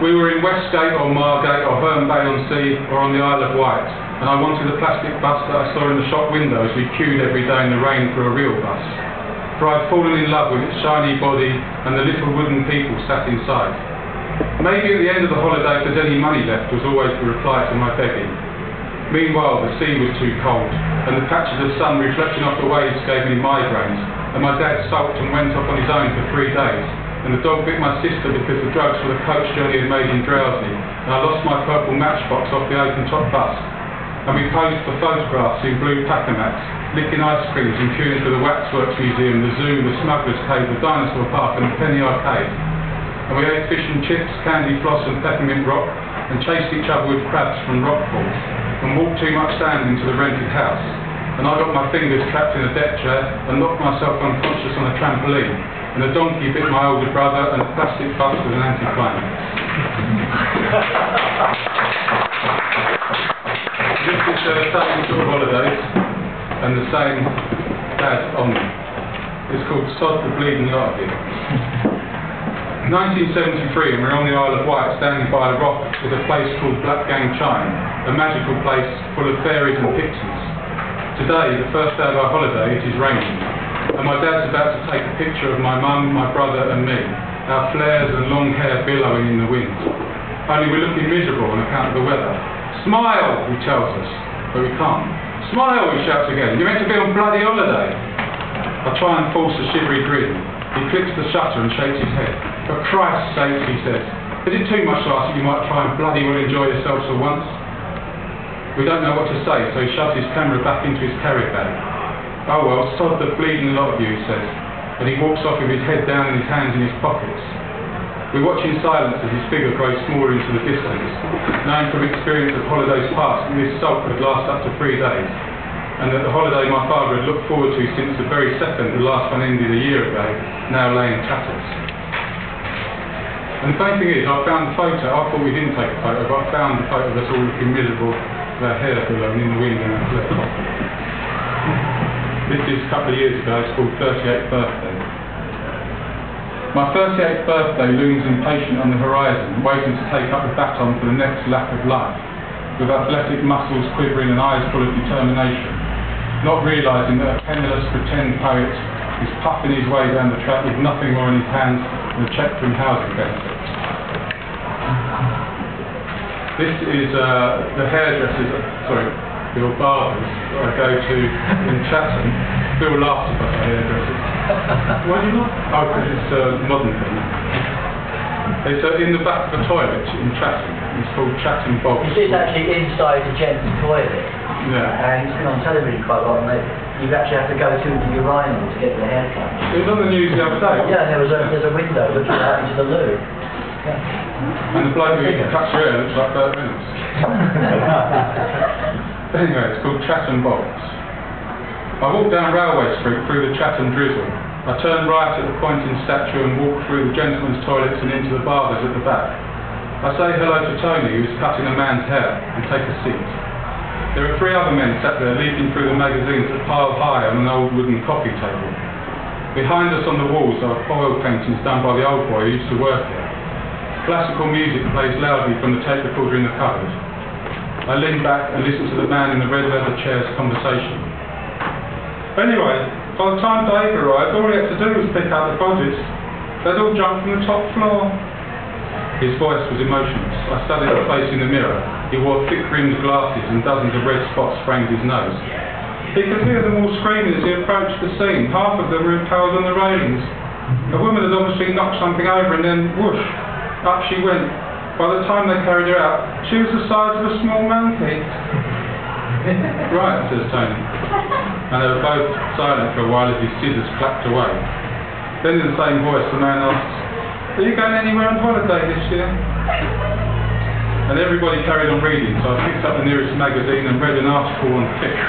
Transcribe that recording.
We were in Westgate or Margate or Herne Bay on Sea or on the Isle of Wight, and I wanted the plastic bus that I saw in the shop window as we queued every day in the rain for a real bus. For I'd fallen in love with its shiny body and the little wooden people sat inside. Maybe at the end of the holiday, if there's any money left, was always the reply to my begging. Meanwhile, the sea was too cold, and the patches of sun reflecting off the waves gave me migraines, and my dad sulked and went off on his own for 3 days, and the dog bit my sister because the drugs for the coach journey had made him drowsy, and I lost my purple matchbox off the open-top bus, and we posed for photographs in blue packer-mats, licking ice creams and queuing for the Waxworks Museum, the zoo, the Smuggler's Cave, the Dinosaur Park and the Penny Arcade. And we ate fish and chips, candy floss and peppermint rock, and chased each other with crabs from rock pools, and walked too much sand into the rented house. And I got my fingers trapped in a deck chair and knocked myself unconscious on a trampoline, and a donkey bit my older brother, and a plastic bus was an anticlimax. This is the same sort of holidays, and the same dad on them. It's called Sod the Bleeding Lot of You. 1973, and we're on the Isle of Wight, standing by a rock with a place called Black Gang Chine, a magical place full of fairies and pixies. Today, the first day of our holiday, it is raining, and my dad's about to take a picture of my mum, my brother and me, our flares and long hair billowing in the wind. Only we're looking miserable on account of the weather. Smile, he tells us, but we can't. Smile, he shouts again, you're meant to be on bloody holiday. I try and force a shivery grin. He clicks the shutter and shakes his head. For Christ's sake, he says, is it too much to ask that you might try and bloody well enjoy yourselves for once? We don't know what to say, so he shoves his camera back into his carry bag. Oh well, sod the bleeding lot of you, he says, and he walks off with his head down and his hands in his pockets. We watch in silence as his figure grows smaller into the distance, knowing from experience of holidays past that this sulk could last up to 3 days, and that the holiday my father had looked forward to since the very second the last one ended a year ago, now lay in tatters. And the funny thing is, I found the photo. I thought we didn't take a photo, but I found the photo of us all looking miserable, with our hair blowing in the wind and our flip. This is a couple of years ago. It's called 38th birthday. My 38th birthday looms impatient on the horizon, waiting to take up the baton for the next lap of life, with athletic muscles quivering and eyes full of determination, not realising that a penniless pretend poet is puffing his way down the track with nothing more in his hands than a cheque from housing benefits. This is the hairdressers, the barbers I go to in Chatham. Bill laughs at us hairdressers. Why do you not? Oh, because it's a modern thing. It's in the back of a toilet in Chatham. It's called Chatham Box. This is actually inside the gents' toilet. Yeah. And it's been on television quite a lot, and you actually have to go through the urinal to get the hair cut. It was on the news the other day. Yeah, there's a window looking out into the loo. Yeah. And the bloke who cuts your hair looks like Burt Reynolds. Anyway, it's called Chatham Box. I walk down Railway Street through the Chatham drizzle. I turn right at the pointing statue and walk through the gentlemen's toilets and into the barbers at the back. I say hello to Tony, who's cutting a man's hair, and take a seat. There are 3 other men sat there leafing through the magazines that pile high on an old wooden coffee table. Behind us on the walls are oil paintings done by the old boy who used to work here. Classical music plays loudly from the tape recorder in the cupboard. I lean back and listen to the man in the red leather chair's conversation. Anyway, by the time Dave arrived, all he had to do was pick out the bodies. They'd all jumped from the top floor. His voice was emotionless. I studied his face in the mirror. He wore thick-rimmed glasses and dozens of red spots framed his nose. He could hear them all screaming as he approached the scene. Half of them were impaled on the railings. A woman had obviously knocked something over and then, whoosh, up she went. By the time they carried her out, she was the size of a small monkey. Right, says Tony. And they were both silent for a while as his scissors clapped away. Then in the same voice, the man asks, are you going anywhere on holiday this year? And everybody carried on reading, so I picked up the nearest magazine and read an article on fish.